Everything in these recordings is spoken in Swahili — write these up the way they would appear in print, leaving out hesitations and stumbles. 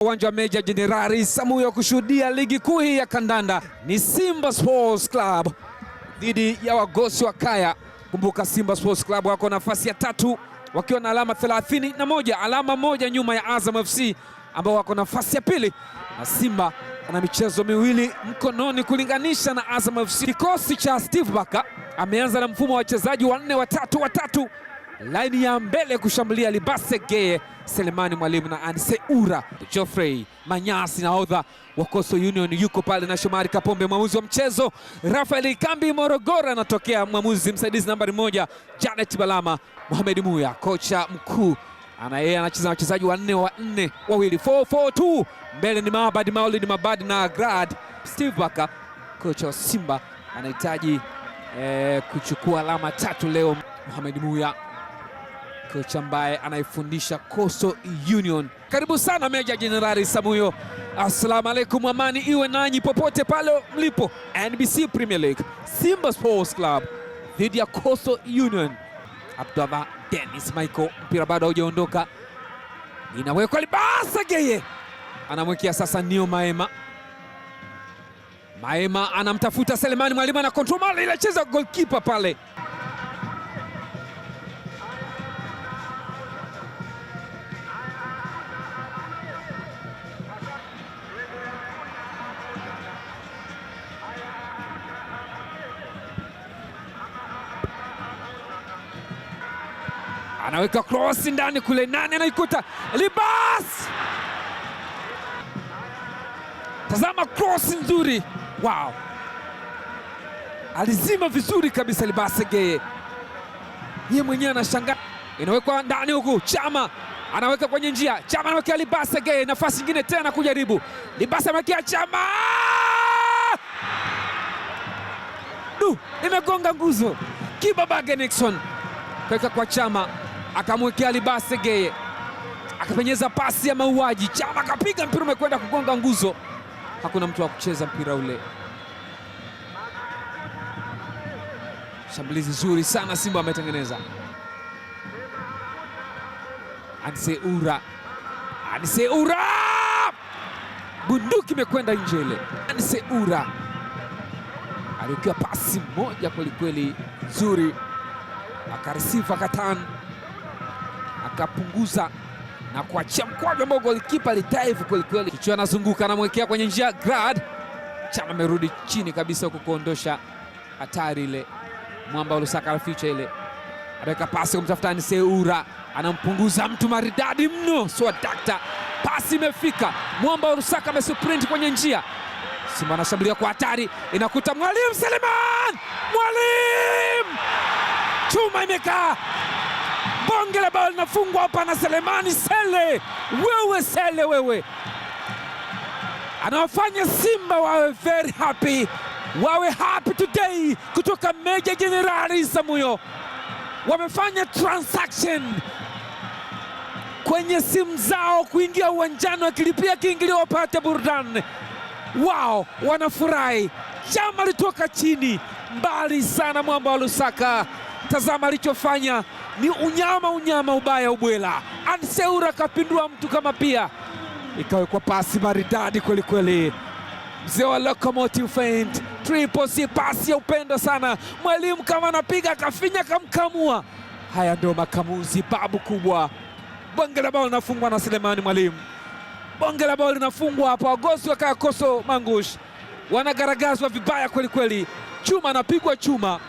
Uwanja wa Meja Jenerali Isamuhyo kushuhudia ligi kuu hii ya kandanda ni Simba Sports Club dhidi ya Wagosi wa Kaya. Kumbuka Simba Sports Club wako nafasi ya tatu wakiwa na alama 31, alama moja nyuma ya Azam FC ambao wako nafasi ya pili, na Simba ana michezo miwili mkononi kulinganisha na Azam FC. Kikosi cha Steve Barker ameanza na mfumo wa wachezaji 4-3-3. Laini ya mbele kushambulia Libase Geye, Selemani Mwalimu na Anse Ura. Geoffrey Manyasi nahodha wa Coastal Union yuko pale na Shomari Kapombe. Mwamuzi wa mchezo Rafael Kambi Morogoro anatokea. Mwamuzi msaidizi nambari 1 Janet Balama. Mohamed Muya kocha mkuu yeye anacheza wachezaji 4-4 wawili 4-4-2. Mbele ni Mabadi Maulid Mabadi na Grad. Steve Barker kocha wa Simba anahitaji kuchukua alama 3 leo. Mohamed Muya kocha ambaye anaifundisha Coastal Union. Karibu sana Meja Jenerali Isamuhyo. Assalamu alaikum, amani iwe nanyi popote pale mlipo. NBC Premier League, Simba Sports Club dhidi ya Coastal Union. Abdallah Dennis Michael, mpira bado haujaondoka, inawekwa Libase Geye, anamwekea sasa Nio Maema. Maema anamtafuta Selemani Mwalimu na control mali ile, cheza goalkeeper pale. Anaweka cross ndani kule, nani anaikuta? Libase! Tazama cross nzuri. Wow. Alizima vizuri kabisa Libase Geye. Yeye mwenyewe anashangaa. Inawekwa ndani huku. Chama anaweka kwenye njia. Chama anaweka Libase Geye, nafasi nyingine tena kujaribu. Libase amewekea Chama. Imegonga nguzo. Kibabage Nixon kaweka kwa Chama, akamwekea Libase Geye, akapenyeza pasi ya mauaji. Chama akapiga mpira umekwenda kugonga nguzo. Hakuna mtu wa kucheza mpira ule. Shambulizi zuri sana Simba ametengeneza. Anse Ura. Anse Ura! Bunduki imekwenda nje ile. Anse Ura alikiwa pasi moja kwelikweli nzuri, akarisifa Katan, akapunguza na kuachia mkwaju ambao golikipa litaifu kwelikweli. Kichwa anazunguka, anamwekea kwenye njia Grad. Chama amerudi chini kabisa huko kuondosha hatari ile. Mwamba wa Lusaka anaficha ile, anaweka pasi kumtafuta Anse Ura, anampunguza mtu maridadi mno. Swadakta, pasi imefika. Mwamba wa Lusaka amesprint kwenye njia. Simba anashambulia kwa hatari, inakuta Mwalimu Seleman. Mwalimu! Chuma imekaa. Bonge la bao linafungwa hapa na Selemani Sele. Wewe Sele wewe, anawafanya Simba wawe very happy, wawe happy today. Kutoka Meja Jenerali Isamuhyo wamefanya transaction kwenye simu zao kuingia uwanjani, wakilipia kiingilio wapate burudani. Wow, wanafurahi. Chama alitoka chini mbali sana, Mwamba wa Lusaka. Tazama alichofanya, ni unyama ubaya ubwela. Anse Ura kapindua mtu kama pia, ikawekwa pasi maridadi kweli kweli. Mzee wa Locomotive Feint, Triple C, pasi ya upendo sana. Mwalimu kama anapiga, kafinya kamkamua. Haya ndio makamuzi babu kubwa. Bonge la bao linafungwa na Selemani Mwalimu. Bonge la bao linafungwa hapa. Wagosi wa Kaya Coastal Mangush wanagaragazwa vibaya kweli kweli. Chuma anapigwa chuma.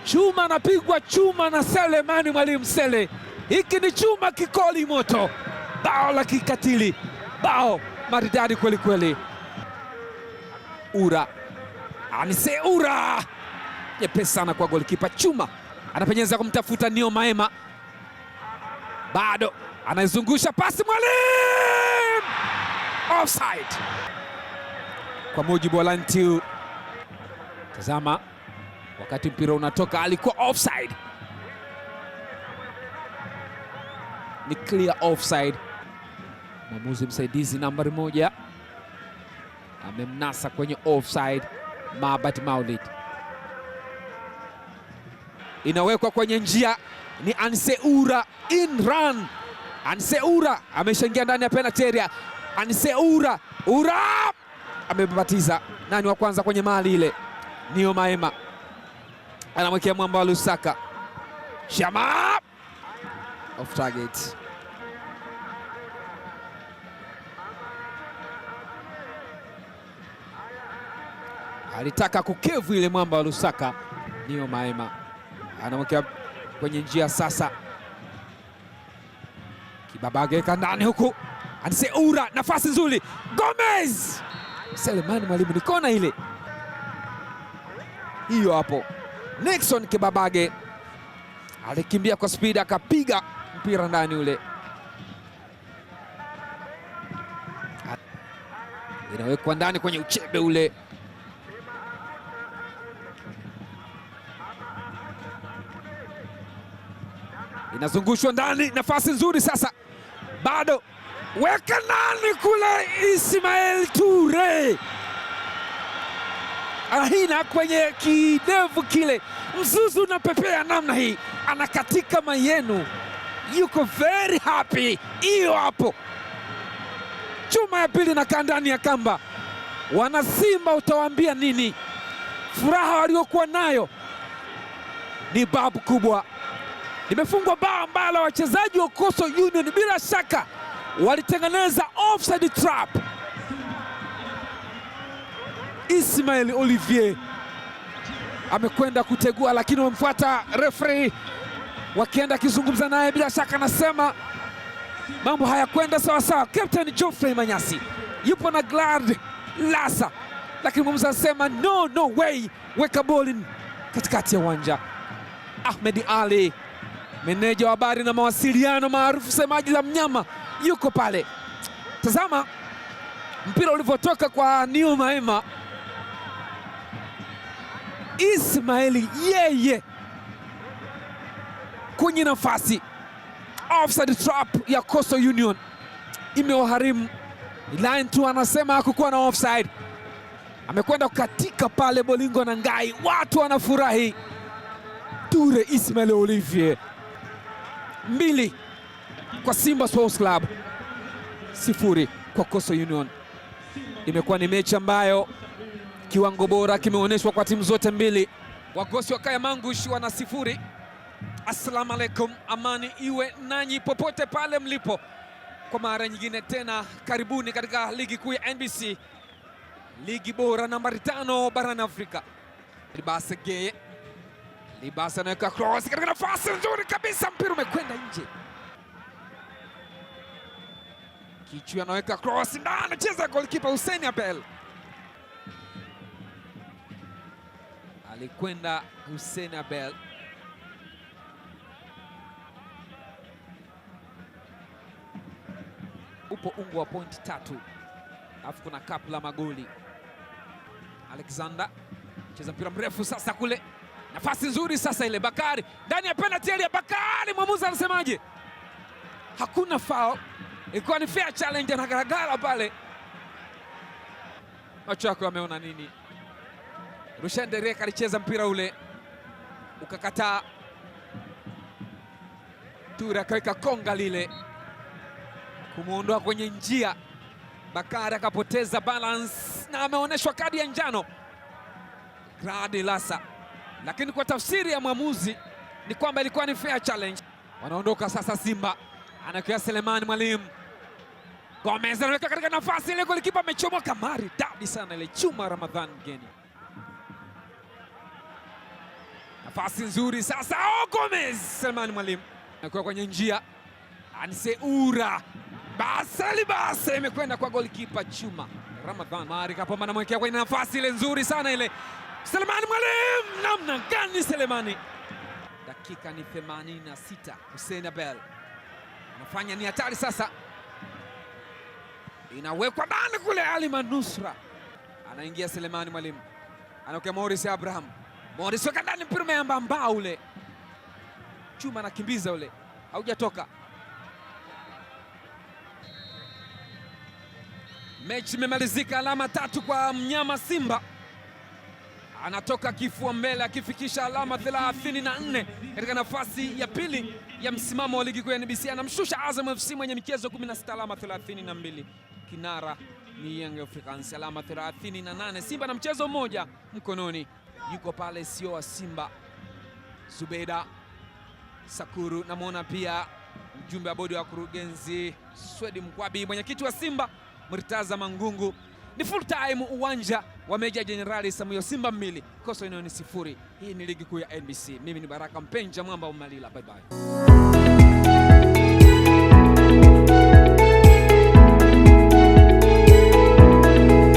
Chuma anapigwa chuma na Selemani Mwalimu Sele. Hiki ni chuma kikoli moto. Bao la kikatili. Bao maridadi kweli kweli. Ura. Anse Ura. Nyepesi sana kwa golikipa. Chuma anapenyeza kumtafuta Nio Maema. Bado anaizungusha pasi. Mwalimu! Offside. Kwa mujibu wa line 2. Tazama, wakati mpira unatoka alikuwa offside. Ni clear offside. Mwamuzi msaidizi nambari 1 amemnasa kwenye offside Mabadi Maulid. Inawekwa kwenye njia, ni Anse Ura in run. Anse Ura ameshaingia ndani ya penalty area. Anise Ura amebabatiza. Nani wa kwanza kwenye mali ile? Nio Maema anamwekea mwamba wa Lusaka. Shama off target. Alitaka kukevu ile mwamba wa Lusaka. Nio Maema anamwekea kwenye njia sasa. Kibabage kandani huku. Anise Ura, nafasi nzuri. Gomez! Selemani Mwalimu, ni kona ile. Hiyo hapo. Nixon Kibabage alikimbia kwa spidi akapiga mpira ndani ule. Inawekwa ndani kwenye uchebe ule. Inazungushwa ndani, nafasi nzuri sasa. Bado weka nani kule, Ismail Ture ahina kwenye kidevu kile, mzuzu unapepea namna hii, anakatika mayenu, yuko very happy. Hiyo hapo, chuma ya pili na kandani ya kamba. Wana Simba utawaambia nini? Furaha waliokuwa nayo ni babu kubwa. Limefungwa bao ambalo wachezaji wa Coastal Union bila shaka walitengeneza offside trap. Ismail Olivier amekwenda kutegua, lakini wamfuata referee wakienda kizungumza naye, bila shaka anasema mambo hayakwenda sawa sawa. Captain Geoffrey Manyasi yupo na Glad Lasa, lakini mwamuzi anasema no way, weka boli katikati ya uwanja. Ahmed Ali, meneja wa habari na mawasiliano maarufu semaji la mnyama, yuko pale. Tazama mpira ulivyotoka kwa Nio Maema. Ismaili yeye kwenye nafasi. Offside trap ya Coastal Union imewaharimu. Line 2 anasema hakukuwa na offside. Amekwenda kukatika pale Bolingo na Ngai, watu wanafurahi. Ture Ismail Olivier 2 kwa Simba Sports Club, 0 kwa Coastal Union. Imekuwa ni mechi ambayo kiwango bora kimeonyeshwa kwa timu zote mbili. Wagosi wa Kaya Mangush wana 0. Assalamu alaikum, amani iwe nanyi popote pale mlipo. Kwa mara nyingine tena karibuni katika ligi kuu ya NBC, ligi bora nambari 5 barani Afrika. Libasa Geye, Libasa anaweka cross katika nafasi nzuri kabisa, mpira umekwenda nje. Kichwa anaweka cross ndani, anacheza goalkeeper Hussein Abel. Alikwenda Hussein Abel. Upo ungo wa point 3. Alafu kuna kapu la magoli. Alexander cheza mpira mrefu sasa kule. Nafasi nzuri sasa ile, Bakari ndani ya penalty area. Bakari, mwamuzi anasemaje? Hakuna foul. Ilikuwa ni fair challenge, na garagara pale. Macho yako ameona nini? Rushan Derek alicheza mpira ule ukakataa. Ture akaweka konga lile kumuondoa kwenye njia. Bakari akapoteza balance na ameonyeshwa kadi ya njano Gradi Lasa, lakini kwa tafsiri ya mwamuzi ni kwamba ilikuwa ni fair challenge. Wanaondoka sasa Simba, anakuwa Selemani Mwalimu. Gomez anaweka katika nafasi ile, golikipa amechomoka maridadi sana ile, Chuma Ramadhan Geni. Nafasi nzuri sasa, Gomez, Selemani Mwalimu anakuwa kwenye njia. Anise Ura, Basa imekwenda kwa golikipa Chuma Ramadhan. Mari kapomba na mwekea kwenye nafasi ile nzuri sana ile, Selemani Mwalimu, namna gani Selemani. Dakika ni 86. Hussein Abel anafanya ni hatari sasa, inawekwa ndani kule. Ali Manusra anaingia, Selemani Mwalimu anaokea Morris Abraham. Morris weka ndani, mpira umeamba mbao ule, Chuma anakimbiza ule, haujatoka. Mechi imemalizika, alama 3 kwa mnyama Simba. Anatoka kifua mbele akifikisha alama 34 katika nafasi ya pili ya msimamo wa ligi kuu ya NBC. Anamshusha Azam FC mwenye michezo 16 alama 32. kinara ni Young Africans, alama 38. Simba na mchezo mmoja mkononi. Yuko pale sio wa Simba Zubeda Sakuru, namwona pia mjumbe wa bodi wa kurugenzi Swedi Mkwabi, mwenyekiti wa Simba Murtaza Mangungu. Ni full time uwanja wa Meja Jenerali Samuel. Simba 2 Coastal Union 0. Hii ni ligi kuu ya NBC. Mimi ni Baraka Mpenja Mwamba wa Malila. Bye bye.